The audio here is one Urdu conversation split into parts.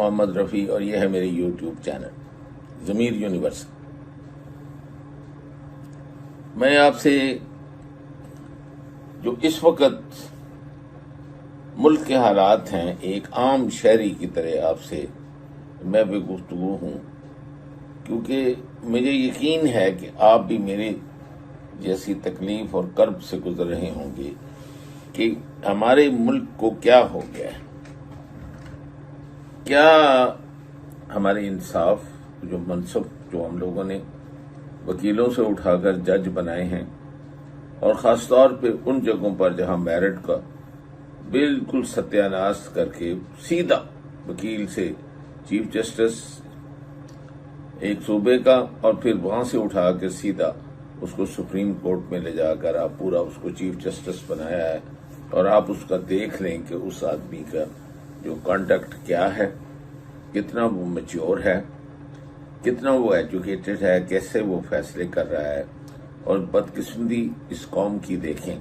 محمد رفیع اور یہ ہے میری یوٹیوب چینل ضمیر یونیورسل۔ میں آپ سے جو اس وقت ملک کے حالات ہیں ایک عام شہری کی طرح آپ سے میں بھی گفتگو ہوں، کیونکہ مجھے یقین ہے کہ آپ بھی میرے جیسی تکلیف اور کرب سے گزر رہے ہوں گے کہ ہمارے ملک کو کیا ہو گیا ہے، کیا ہمارے انصاف جو منصب جو ہم لوگوں نے وکیلوں سے اٹھا کر جج بنائے ہیں، اور خاص طور پہ ان جگہوں پر جہاں میرٹ کا بالکل ستیہ ناش کر کے سیدھا وکیل سے چیف جسٹس ایک صوبے کا اور پھر وہاں سے اٹھا کے سیدھا اس کو سپریم کورٹ میں لے جا کر آپ پورا اس کو چیف جسٹس بنایا ہے، اور آپ اس کا دیکھ لیں کہ اس آدمی کا جو کانڈکٹ کیا ہے، کتنا وہ میچور ہے، کتنا وہ ایجوکیٹڈ ہے، کیسے وہ فیصلے کر رہا ہے، اور بدقسمتی اس قوم کی دیکھیں۔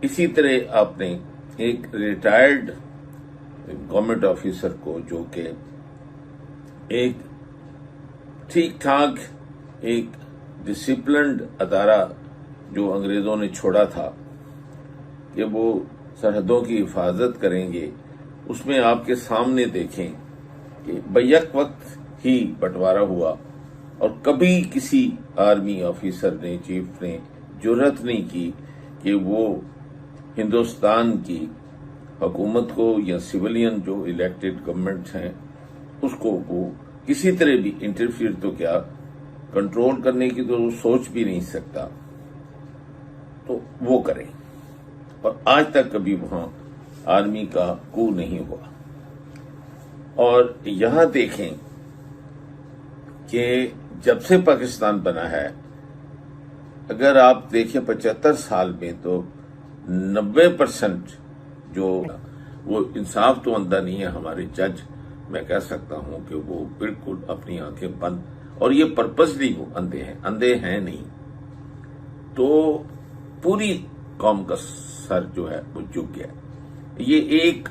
اسی طرح آپ نے ایک ریٹائرڈ گورنمنٹ آفیسر کو جو کہ ایک ٹھیک ٹھاک ایک ڈسپلنڈ ادارہ جو انگریزوں نے چھوڑا تھا کہ وہ سرحدوں کی حفاظت کریں گے، اس میں آپ کے سامنے دیکھیں کہ بیک وقت ہی بٹوارا ہوا، اور کبھی کسی آرمی آفیسر نے چیف نے جرأت نہیں کی کہ وہ ہندوستان کی حکومت کو یا سویلین جو الیکٹڈ گورنمنٹ ہیں اس کو وہ کسی طرح بھی انٹرفیئر تو کیا کنٹرول کرنے کی تو وہ سوچ بھی نہیں سکتا، تو وہ کریں۔ اور آج تک کبھی وہاں آرمی کا کو نہیں ہوا۔ اور یہاں دیکھیں کہ جب سے پاکستان بنا ہے، اگر آپ دیکھیں 75 سال میں تو 90% جو وہ انصاف تو اندھا نہیں ہے۔ ہمارے جج میں کہہ سکتا ہوں کہ وہ بالکل اپنی آنکھیں بند، اور یہ پرپزلی وہ اندھے ہیں نہیں، تو پوری قوم کا سر جو ہے وہ جھک گیا۔ یہ ایک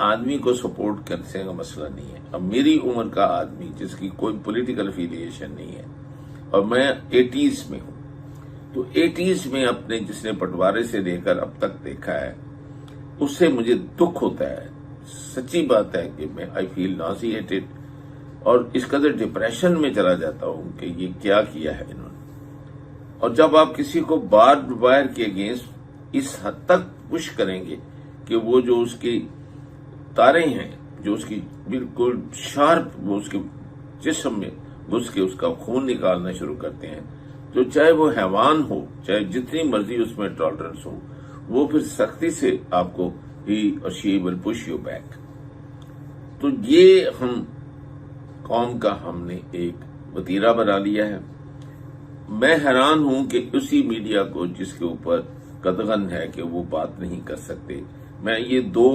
آدمی کو سپورٹ کرنے کا مسئلہ نہیں ہے۔ اب میری عمر کا آدمی جس کی کوئی پولیٹیکل افیلیشن نہیں ہے، اور میں 80s میں ہوں، تو 80s میں اپنے جس نے بٹوارے سے لے کر اب تک دیکھا ہے، اس سے مجھے دکھ ہوتا ہے۔ سچی بات ہے کہ میں آئی فیل نازیٹڈ، اور اس قدر ڈپریشن میں چلا جاتا ہوں کہ یہ کیا کیا ہے انہوں نے۔ اور جب آپ کسی کو باربڈ وائر کے اگینسٹ اس حد تک پش کریں گے کہ وہ جو اس کی تاریں ہیں، جو اس کی بالکل شارپ وہ اس کے جسم میں گھس کے اس کا خون نکالنا شروع کرتے ہیں، تو چاہے وہ حیوان ہو، چاہے جتنی مرضی اس میں ٹالرنس ہو، وہ پھر سختی سے آپ کو ہی اور شی ول پش یو بیک۔ تو یہ ہم قوم کا ہم نے ایک وتیرہ بنا لیا ہے۔ میں حیران ہوں کہ اسی میڈیا کو جس کے اوپر قدغن ہے کہ وہ بات نہیں کر سکتے، میں یہ دو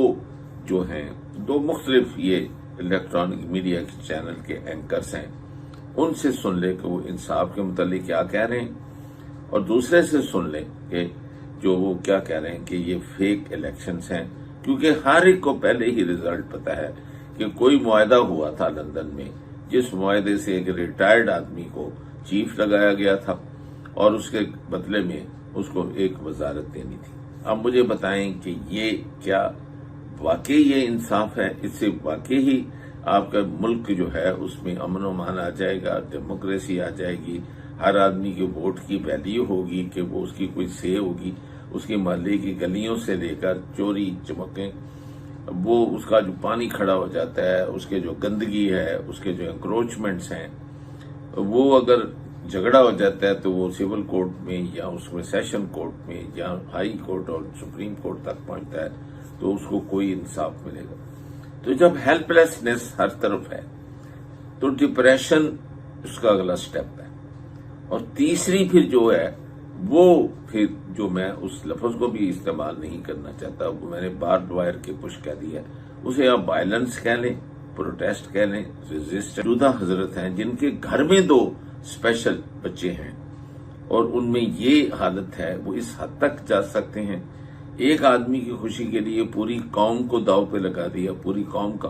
جو ہیں دو مختلف یہ الیکٹرانک میڈیا کے چینل کے اینکرز ہیں، ان سے سن لے کہ وہ انصاف کے متعلق کیا کہہ رہے ہیں، اور دوسرے سے سن لیں کہ جو وہ کیا کہہ رہے ہیں کہ یہ فیک الیکشنز ہیں، کیونکہ ہر ایک کو پہلے ہی رزلٹ پتا ہے کہ کوئی معاہدہ ہوا تھا لندن میں، جس معاہدے سے ایک ریٹائرڈ آدمی کو چیف لگایا گیا تھا، اور اس کے بدلے میں اس کو ایک وزارت دینی تھی۔ اب مجھے بتائیں کہ یہ کیا واقعی یہ انصاف ہے؟ اس سے واقعی ہی آپ کا ملک جو ہے اس میں امن و امان آ جائے گا، ڈیموکریسی آ جائے گی، ہر آدمی کے ووٹ کی ویلیو ہوگی کہ وہ اس کی کوئی سے ہوگی، اس کے محلے کی گلیوں سے لے کر چوری چمکیں، وہ اس کا جو پانی کھڑا ہو جاتا ہے، اس کے جو گندگی ہے، اس کے جو انکروچمنٹس ہیں، وہ اگر جھگڑا ہو جاتا ہے تو وہ سول کورٹ میں یا اس میں سیشن کورٹ میں یا ہائی کورٹ اور سپریم کورٹ تک پہنچتا ہے تو اس کو کوئی انصاف ملے گا۔ تو جب ہیلپ لیسنس ہر طرف ہے تو ڈپریشن اس کا اگلا سٹیپ ہے۔ اور تیسری پھر جو ہے وہ پھر جو میں اس لفظ کو بھی استعمال نہیں کرنا چاہتا، وہ میں نے باربڈ وائر کے پش کہہ دیا، اسے آپ وائلنس کہہ لیں، پروٹیسٹ کہہ لیں، ریزسٹ۔ جودہ حضرت ہیں جن کے گھر میں 2 اسپیشل بچے ہیں اور ان میں یہ حالت ہے، وہ اس حد تک جا سکتے ہیں۔ ایک آدمی کی خوشی کے لیے پوری قوم کو داؤ پہ لگا دیا، پوری قوم کا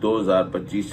2025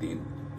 3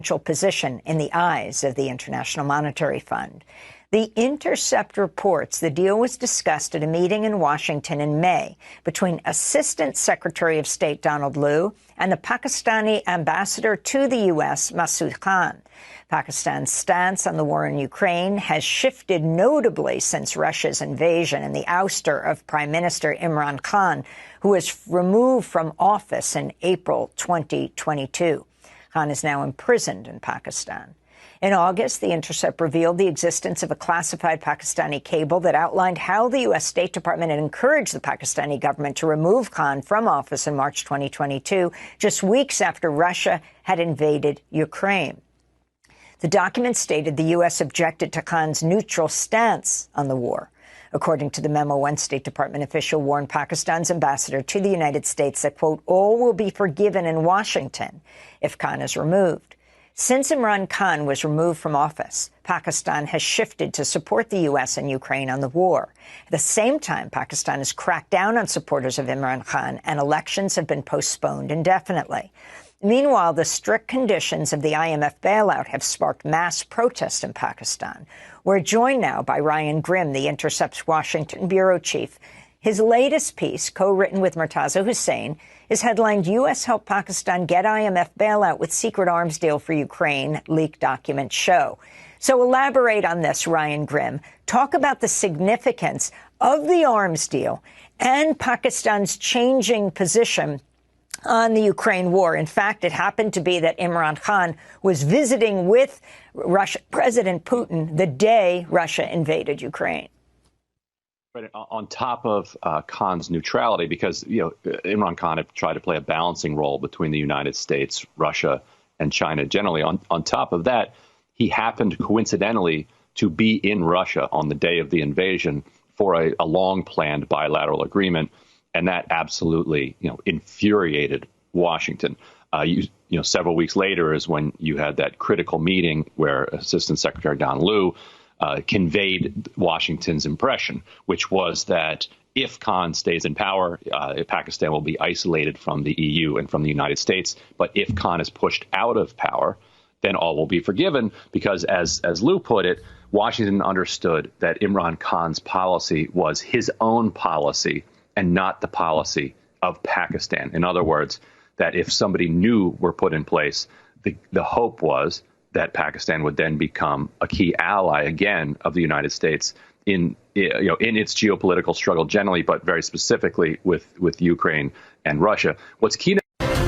Position in the eyes of the International Monetary Fund. The Intercept reports the deal was discussed at a meeting in Washington in May between Assistant Secretary of State Donald Lu and the Pakistani ambassador to the U.S., Masood Khan. Pakistan's stance on the war in Ukraine has shifted notably since Russia's invasion and the ouster of Prime Minister Imran Khan, who was removed from office in April 2022. Khan is now imprisoned in Pakistan. In August, The Intercept revealed the existence of a classified Pakistani cable that outlined how the U.S. State Department had encouraged the Pakistani government to remove Khan from office in March 2022, just weeks after Russia had invaded Ukraine. The document stated the U.S. objected to Khan's neutral stance on the war. According to the memo, one State Department official warned Pakistan's ambassador to the United States that, quote, all will be forgiven in Washington if Khan is removed. Since Imran Khan was removed from office, Pakistan has shifted to support the U.S. and Ukraine on the war. At the same time, Pakistan has cracked down on supporters of Imran Khan, and elections have been postponed indefinitely. Meanwhile, the strict conditions of the IMF bailout have sparked mass protests in Pakistan. We're joined now by Ryan Grim, The Intercept's Washington bureau chief. His latest piece, co-written with Murtaza Hussain, is headlined, U.S. help Pakistan get IMF bailout with secret arms deal for Ukraine, leaked documents show. So elaborate on this, Ryan Grim. Talk about the significance of the arms deal and Pakistan's changing position on the Ukraine war. In fact, it happened to be that Imran Khan was visiting with President Putin the day Russia invaded Ukraine. But on top of Khan's neutrality, because Imran Khan had tried to play a balancing role between the United States, Russia, and China generally. On top of that, he happened coincidentally to be in Russia on the day of the invasion for a long-planned bilateral agreement, and that absolutely infuriated Washington. Several weeks later is when you had that critical meeting where Assistant Secretary Don Liu conveyed Washington's impression, which was that if Khan stays in power, Pakistan will be isolated from the EU and from the United States. But if Khan is pushed out of power, then all will be forgiven, because as Liu put it, Washington understood that Imran Khan's policy was his own policy and not the policy of Pakistan. In other words, that if somebody new were put in place, the hope was that Pakistan would then become a key ally again of the United States in its geopolitical struggle generally, but very specifically with Ukraine and Russia. What's key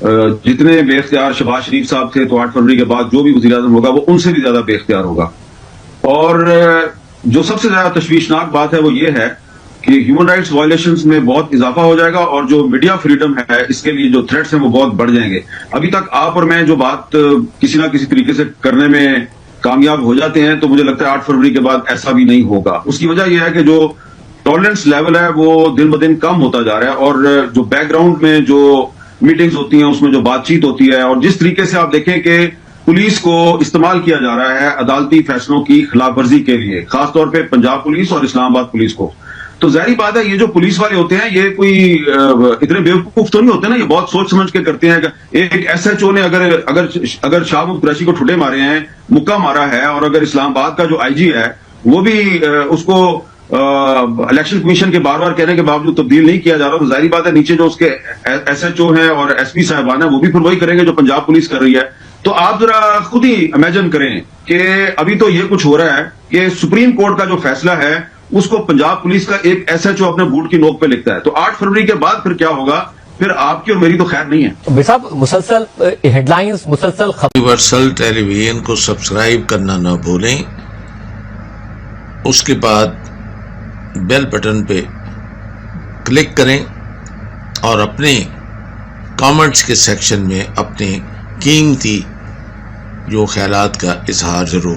جتنے بے اختیار شہباز شریف صاحب تھے تو 8 فروری کے بعد جو بھی وزیر اعظم ہوگا وہ ان سے بھی زیادہ بے اختیار ہوگا. اور جو سب سے زیادہ تشویشناک بات ہے وہ یہ ہے کہ ہیومن رائٹس وائلیشنز میں بہت اضافہ ہو جائے گا، اور جو میڈیا فریڈم ہے اس کے لیے جو تھریٹس ہیں وہ بہت بڑھ جائیں گے. ابھی تک آپ اور میں جو بات کسی نہ کسی طریقے سے کرنے میں کامیاب ہو جاتے ہیں، تو مجھے لگتا ہے 8 فروری کے بعد ایسا بھی نہیں ہوگا. اس کی وجہ یہ ہے کہ جو ٹالرنس لیول ہے وہ دن بدن کم ہوتا جا رہا ہے، اور جو بیک گراؤنڈ میں جو میٹنگز ہوتی ہیں اس میں جو بات چیت ہوتی ہے، اور جس طریقے سے آپ دیکھیں کہ پولیس کو استعمال کیا جا رہا ہے عدالتی فیصلوں کی خلاف ورزی کے لیے، خاص طور پہ پنجاب پولیس اور اسلام آباد پولیس کو، تو ظاہری بات ہے یہ جو پولیس والے ہوتے ہیں یہ کوئی اتنے بیوقوف تو نہیں ہوتے نا، یہ بہت سوچ سمجھ کے کرتے ہیں. ایک ایس ایچ او نے اگر شاہ محمود قریشی کو ٹھڈے مارے ہیں، مکہ مارا ہے، اور اگر اسلام آباد کا جو آئی جی ہے وہ بھی اس کو الیکشن کمیشن کے بار بار کہنے کے باوجود تبدیل نہیں کیا جا رہا، تو ظاہری بات ہے نیچے جو اس کے ایس ایچ او ہیں اور ایس پی صاحبان ہیں وہ بھی پھر وہی کریں گے جو پنجاب پولیس کر رہی ہے. تو آپ ذرا خود ہی امیجن کریں کہ ابھی تو یہ کچھ ہو رہا ہے کہ سپریم کورٹ کا جو فیصلہ ہے اس کو پنجاب پولیس کا ایک ایس ایچ او اپنے بوٹ کی نوک پہ لکھتا ہے، تو 8 فروری کے بعد پھر کیا ہوگا؟ پھر آپ کی اور میری تو خیر نہیں ہے. صاحب مسلسل ہیڈ لائنز، مسلسل یونیورسل ٹیلی ویژن کو سبسکرائب کرنا نہ بھولیں، اس کے بعد بیل بٹن پہ کلک کریں اور اپنے کامنٹس کے سیکشن میں اپنے قیمتی جو خیالات کا اظہار ضرور